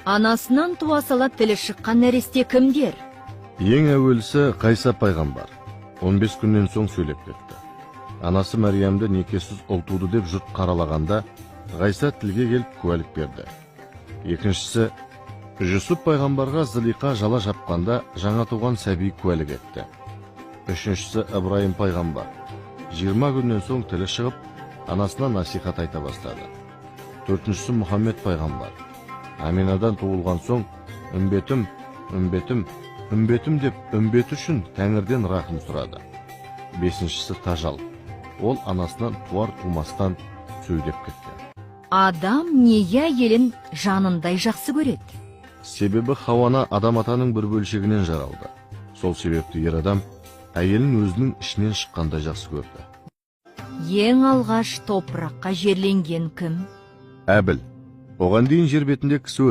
Анасынан туа сала тілі шыққан нәресте кімдер? Ең әуелісі Қайса пайғамбар 15 күннен соң сөйлеп кетті. Анасы Мәриямды некесіз ұл туды деп жұрт қаралағанда Қайса тілге келіп куәлік берді. Екіншісі Жүсіп пайғамбарға Зылиқа жала жапқанда жаңа туған сәби куәлік етті. Үшіншісі Ибраим пайғамбар 20 күннен соң тілі шығып, анасына насихат айта бастады. Төртіншісі Мұхаммед пайғамбар Аминадан туылған соң үмбетім, үмбетім, үмбетім деп үмбеті үшін Тәңірден рахым сұрады. Бесіншісі Тажал, ол анасынан туар тумастан сөйлеп кетті. Адам неге әйелін жанындай жақсы көреді? Себебі Хауана адам атаның бір бөлшегінен жаралды. Сол себепті ер адам әйелін өзінің ішінен шыққандай жақсы көрді. Ең алғаш топыраққа жерленген кім? Әбіл, оған дейін жер бетінде кісі